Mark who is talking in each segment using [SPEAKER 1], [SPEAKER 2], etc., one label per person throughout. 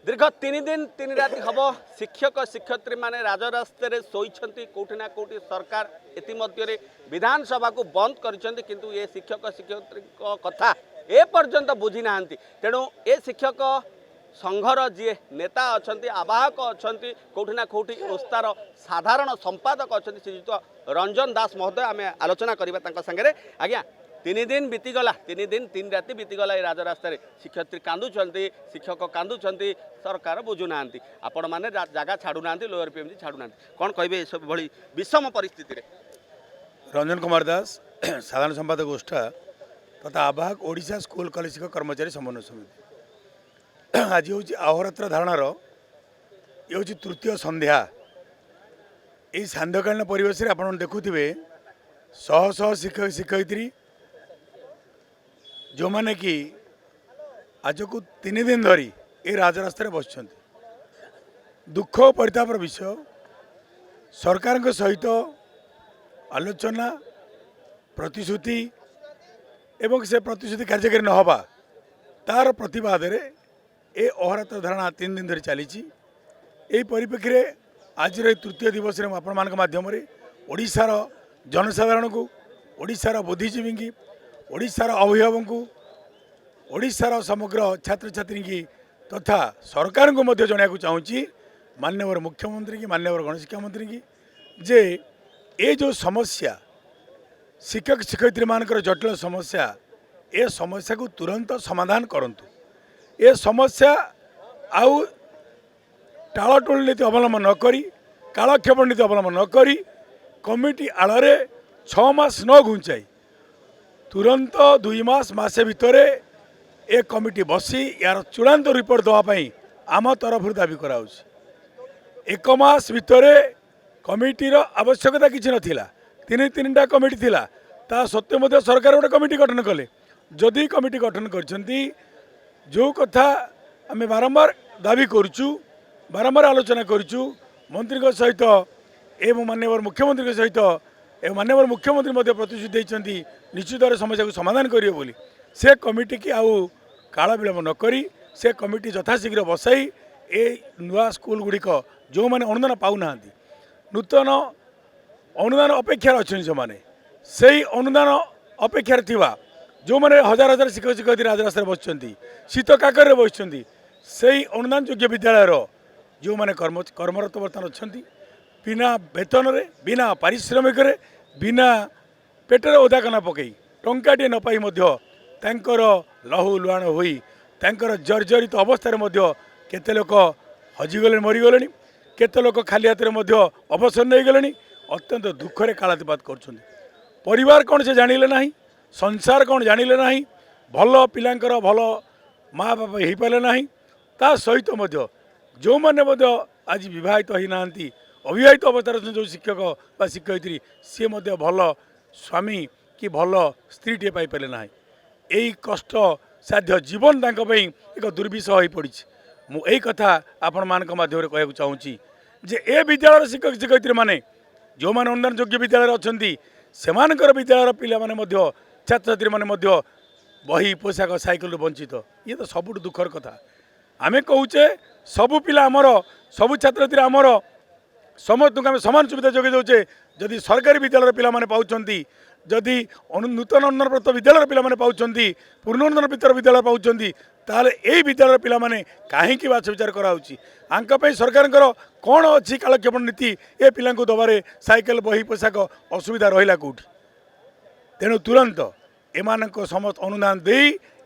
[SPEAKER 1] दीर्घ 3 दिन 3 राति हम शिक्षक शिक्षयित्री माने राजरास्ते शोइछंती कोठी ना कोठी सरकार इतिमध्य विधानसभा को बंद करिसेंती किंतु ये शिक्षक शिक्षयित्री कथा ए पर्यंत बुझी नांती तेणु ए शिक्षक संघर जी नेता अच्छा आवाहक अच्छा कौटि ना कौटि ओस्तार साधारण संपादक अच्छा श्रीजुत रंजन दास महोदय आम आलोचना करवा सागे आज्ञा 3 दिन बीतीगला 3 दिन 3 राति बीतीगला ये राजरास्तार शिक्षयित्री कांदुंट शिक्षक कांदुंट सरकार बुझुना आपण मैंने जगह छाड़ूना लोअर पीएमजी छाड़ूना कौन कहे सब भली विषम परिस्थिति
[SPEAKER 2] रंजन कुमार दास साधारण संपादक गोष्ठा तथा आवाहक ओडिशा स्कूल कॉलेज शिक्षक कर्मचारी समन्वय समिति आज हूँ अहोरात्र धारणार ये हूँ तृतीय संध्या यही सांध्यकालीन परिवेश आप देखुवे शह शह शिक्षक शिक्षयित्री जो मैंने कि आज को 3 दिन धरी ये राजरास्तार बस दुख परितापर विषय सरकार के सहित आलोचना प्रतिश्रुति एवं से प्रतिश्रुति कार्यकारी न होबा तार प्रतिवाद रे ए अहोरात्र धारणा 3 दिन धरी चली यही परिप्रेक्षी में आज तृतीय दिवस में आपण मान माध्यम ओडिशार जनसाधारण को ओडिशार बुद्धिजीवी की ओडिशार अभिभावक को ओडिशार समग्र छात्र छात्री की तथा सरकार को मध्य जनाया चाहूँगी माननीय मुख्यमंत्री की माननीय गणशिक्षा मंत्री की जे ये जो समस्या शिक्षक शिक्षयित्री मानकर जटिल समस्या ए समस्या को तुरंत समाधान करंतु ए समस्या आउ टालटोल नीति अवलंबन न करी कालक्षेपण नीति अवलंबन न करी कमिटी आड़े 6 मास न घुंचाई तुरंत 2 मास मासे भितर ए कमिटी बसी यार चूड़ांत रिपोर्ट देवाई आम तरफ दाबी कराऊँ 1 मास भितर कमिटीर आवश्यकता किसी नथिला 3टा कमिटी थिला ता सत्य मध्य सरकार गोटे कमिटी गठन कले जदि कमिटी गठन करछंती जो कथा आम बारंबार दाबी करुचु बारंबार आलोचना करुचु मंत्री सहित एवं माननीय मुख्यमंत्री सहित एवं माननीय मुख्यमंत्री मध्य प्रतिश्रुति देइछंती निश्चित समस्या को समाधान करियो बोली से कमिटी की आउ काल विलंब न करी से कमिटी यथाशीघ्र बसाई ए नुआ स्कूल गुड़िक जो मैंने अनुदान पाऊना नूतन अनुदान अपेक्षार अच्छा से मैंने से अनुदान अपेक्षार थिबा जो मैंने हजार हजार शिक्षक शिक्षयित्री राजरास्तार बस शीत काकर बस से अनुदान योग्य विद्यालय जो मैंने कर्मरत बर्तमान अच्छा बिना वेतन बिना पारिश्रमिक बिना पेटर ओदा कना पकई टंकाटे न पाई तांकर लहू लुहाण होई तांकर जर्जरित अवस्था केते लोक हजिगले मरीगले केते लोक खाली हाथ में अवसर नहीं गले अत्यंत दुखरे कालातिपात कर परिवार कौन से जानिले नहीं संसार कौन जानिले नहीं भल पिलांकर भल माँ बाप हो पारे ना ता सहित जो मैंने आज विवाहित ही ना अविवाहित अवस्था जो शिक्षक बा शिक्षयित्री सी भल स्वामी कि भल स्त्री पाई पारे ना यही कष्ट साध्य जीवन तांई एक दुर्विषह हो पड़ी मुझे कथा आपण मान माध्यम कहूँ चाहूँगी जे ए विद्यालय शिक्षक शिक्षयित्री माने जो मैंने अनुदान योग्य विद्यालय अच्छा से विद्यालय पिला माने छात्र छात्री माने बही पोशाक साइकेल वंचित ये तो सबुठ दुखर कथा आमे कहूचे सबु पिला आमर सबु छात्र छात्री आमर समस्त आम सामान सुविधा जोगे दौचे जदि सरकारी विद्यालय पिला माने पाउछंती जदि नूतन अनुदानप्राप्त विद्यालय पिला माने पाउछंती पूर्ण अनुदान विद्यालय पाउछंती ताले यही विद्यालय पिला माने काहे की बाछ विचार कराउची आंक पे सरकार कौन अच्छी कालक्षेपण नीति ए पिला दबारे साइकेल बही पोशाक असुविधा रहिला कोठी तेणु तुरंत एमान समस्त अनुदान दे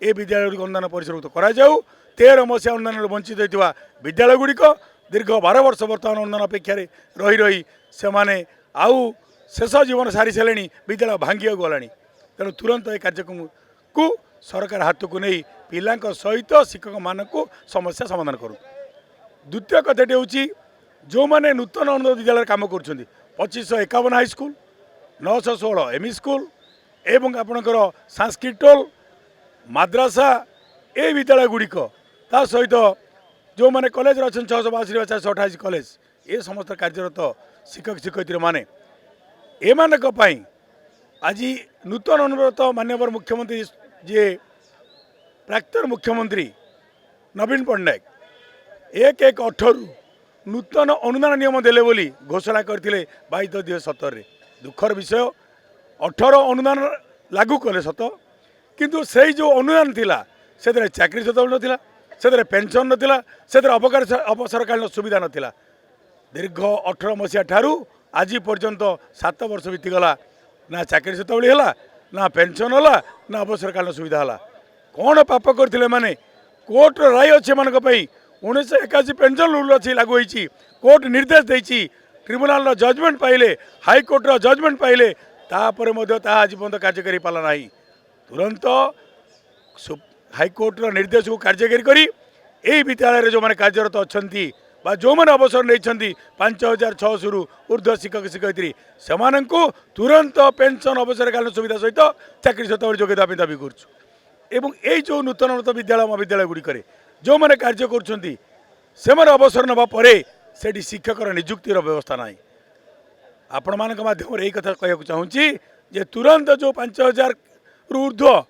[SPEAKER 2] ए विद्यालय अनुदान परिसरभुक्त करा जाऊ 13 मसीहा अनुदान वंचित होता विद्यालय गुड़िक दीर्घ 12 वर्ष बर्तमान अनुदान अपेक्षा रही रही से आउ शेष जीवन सारी सारे विद्यालय भांगी गला तेणु तुरंत ए कार्यक्रम को सरकार हाथ को नहीं पिला सहित शिक्षक मान समस्या समाधान करूँ द्वितीय कथाटी हूँ जो मैंने नूतन अनुदान विद्यालय काम कर 2551 हाईस्कल 916 एमई स्कूल एवं आपणकर सांस्कृटोल माद्रासा ए विद्यालय गुड़िक ता सहित जो मैंने कॉलेज अच्छा 682 428 कॉलेज ये समस्त कार्यरत शिक्षक शिक्षयित्री माने एमानक आज नूतन अनुव्रत माननीय मुख्यमंत्री जी प्राक्तन मुख्यमंत्री नवीन पट्टनायक 1/1/18 नूतन अनुदान नियम देले बोली घोषणा करथिले 22/2017 दुखर विषय 18 अनुदान लागू कले सत किंतु से जो अनुदान थिला से चाकरी सतबल नथिला से पेंशन नथिला से अवसरकालीन सुविधा नथिला दीर्घ 18 मसीहा ठारू आज पर्यंत 7 वर्ष बीतीगला ना चाकरी सतबली है ना पेंशन है ना अवसरकालीन सुविधा है कौन पाप करते माने कोर्ट राय अच्छे मान 1981 पेंशन रूल अच्छी लागू होती कोर्ट निर्देश देती ट्रिब्यूनाल जजमेंट पाइले हाईकोर्टर जजमेंट पाइले तापर आज पर्यटन कार्यकारी पाला ना तुरंत हाईकोर्टर निर्देश को कार्यकारी करी यही विद्यालय जो मैंने कार्यरत अच्छा जो मैंने अवसर नहीं 5600 ऊर्ध्व शिक्षक शिक्षयित्री से तुरंत पेंशन अवसरकालीन सुविधा सहित चाकरी सहित जोगेदा दाबी करूँ जो नूतन नूतन विद्यालय महाविद्यालय गुड़िक जो मैंने कार्य कर अवसर नाप से शिक्षकर निजुक्तिर व्यवस्था ना आपण मान मध्यम यही कथा कहूँ चाहूँगी जे तुरंत जो 5000 ऊर्ध्व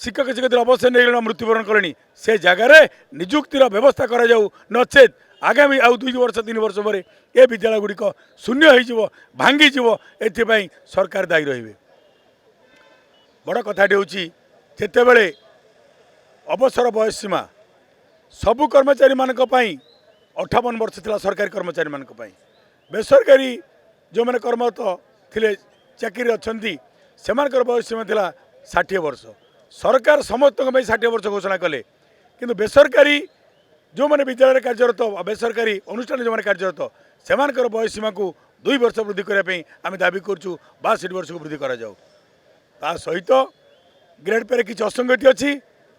[SPEAKER 2] शिक्षक शिक्षयित्री अवसर नहीं मृत्युवरण कले से जगार निजुक्तिर व्यवस्था करा जाऊ नचेत आगामी आउ 2 वर्ष 3 वर्ष पर ए विद्यालय गुड़िक शून्य हो भांगीज एपाई सरकार दायी रे बड़ कथाटी हूँ जितेबले अवसर बयस सीमा सबु कर्मचारी मान 58 वर्ष था सरकारी कर्मचारी मान बेसरकारी जो मैंने कर्मरत थे चाकरी अच्छा से बयस सीमा था 60 वर्ष सरकार समस्त 60 वर्ष घोषणा कले किंतु बेसरकारी जो मैंने विद्यालय कार्यरत बेसरकारी अनुष्ठान जो मैंने कार्यरत से बयस सीमा को 2 वर्ष वृद्धि करने आम दाबी करूँ 62 वर्ष को वृद्धि करा जाऊ ता सहित ग्रेड पे किसी असंगति अच्छी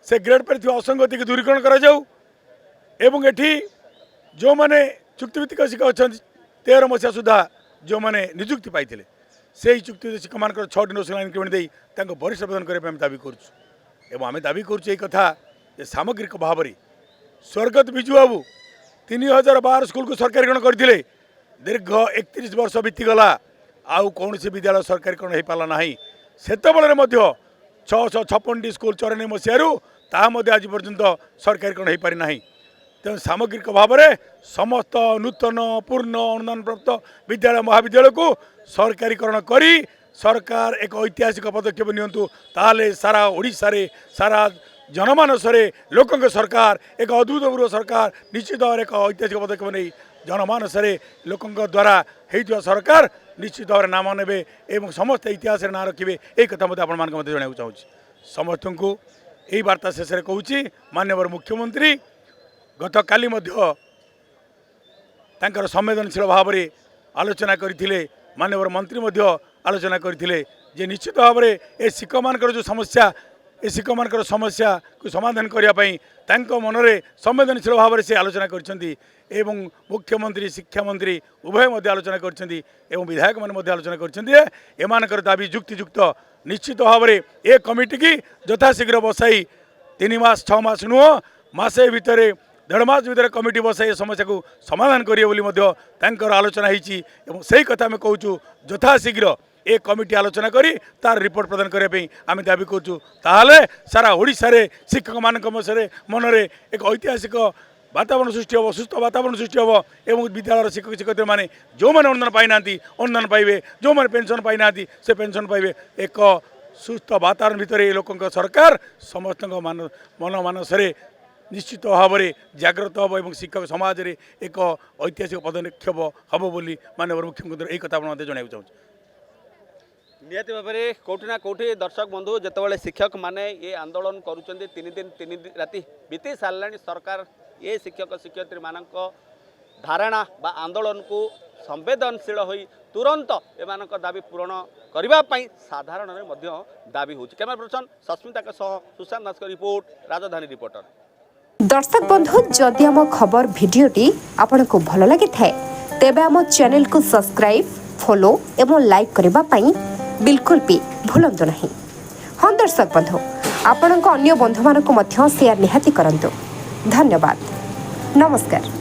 [SPEAKER 2] से ग्रेड पे असंगति की दूरीकरण करा जाऊ एवं एठी जो मैंने चुक्तिभित्तिक शिक्षक अच्छा 13 मसीहा सुधा जो मैंने निजुक्ति पाई से चुक्ति शिक्षक मान 6टी नोशनल इंक्रीमेंट दे वरिष्ठ प्रदान करने दाबी करूँ आम दाबी करूँ कथा सामग्रिक भाव में स्वर्गत विजु बाबू 3012 स्कूल को सरकारीकरण करते दीर्घ 31 वर्ष बीतीगला आउ कौन से विद्यालय सरकारीकरण हो पारा ना से 656टी स्कूल 94 मसीह आज पर्यंत सरकारीकरण हो पारि ना तेणु सामग्रिक भाव में समस्त नूतन पूर्ण अनुदान प्राप्त विद्यालय महाविद्यालय को सरकारीकरण करी सरकार एक ऐतिहासिक पदक्षेप नियंतु ताले सारा ओडिशा रे सारा जनमानस लोकों सरकार एक अभूतपूर्व सरकार निश्चित भाव एक ऐतिहासिक पदक्षेप नहीं जनमानस लोकों द्वारा होता सरकार निश्चित भाव नाम ने समस्त इतिहास ना रखिए यही कथा मत आपण मानक जानवाक चाहूँ समस्त को यही वार्ता शेष में कहूँ माननीय मुख्यमंत्री गत काली संवेदनशील भाव में आलोचना करते माननीय मंत्री आलोचना करते निश्चित भाव में ए शिक्षक मान जो समस्या ए शिक्षक मान समस्या को समाधान करने मन में संवेदनशील भाव से आलोचना कर मुख्यमंत्री शिक्षा मंत्री उभय आलोचना कर विधायक मैंने आलोचना कर दाबी युक्तियुक्त निश्चित भाव में ए कमिटी की यथाशीघ्र बसाई 3 मास 6 मास नुह मसे भितर 1.5 मास भितर कमिटी बसाई समस्या को समाधान करेंगे आलोचना होती कथा आम कहूँ यथाशीघ्र ए कमिटी आलोचना करी तार रिपोर्ट प्रदान करने आम दाबी करूँ सारा ओडिशा रे शिक्षक मान मन में एक ऐतिहासिक वातावरण सृष्टि हम सुस्थ वातावरण सृष्टि हम एवं विद्यालय शिक्षक शिक्षयित्री मैंने जो मैंने अनुदान पाई ना अनुदान पाइबे जो मैंने पेंशन पाई ना से पेंशन पाइबे एक सुस्थ वातावरण भितर लोकों सरकार समस्त मन मानस निश्चित भाव में जागृत हम और शिक्षक समाज रे एक ऐतिहासिक पदक्षेप हम बोली माननीय मुख्यमंत्री यही कथा जानवाक चाहूँ
[SPEAKER 1] निहती भाव में कौटी ना कौटी दर्शक बंधु जितेबाला शिक्षक माने ये आंदोलन करुँच 3 दिन 3 राति बीती सारा सरकार ये शिक्षक शिक्षयित्री मानक धारणा बा आंदोलन को संवेदनशील हो तुरंत एमान दाबी पूरण करने साधारण में दाबी हो कैमरा पर्सन सस्मिता सुशांत नाथ रिपोर्ट राजधानी रिपोर्टर।
[SPEAKER 3] दर्शक बंधु जदि आम खबर भिडियोटी आपन को भल लगी थाए तेबे आम चैनल को सब्सक्राइब फॉलो एवं लाइक करबा पई बिल्कुल भी भूलंतु नहीं। हाँ दर्शक बंधु आपण अन्य बंधु मानक शेयर निहाती करंतु। धन्यवाद। नमस्कार।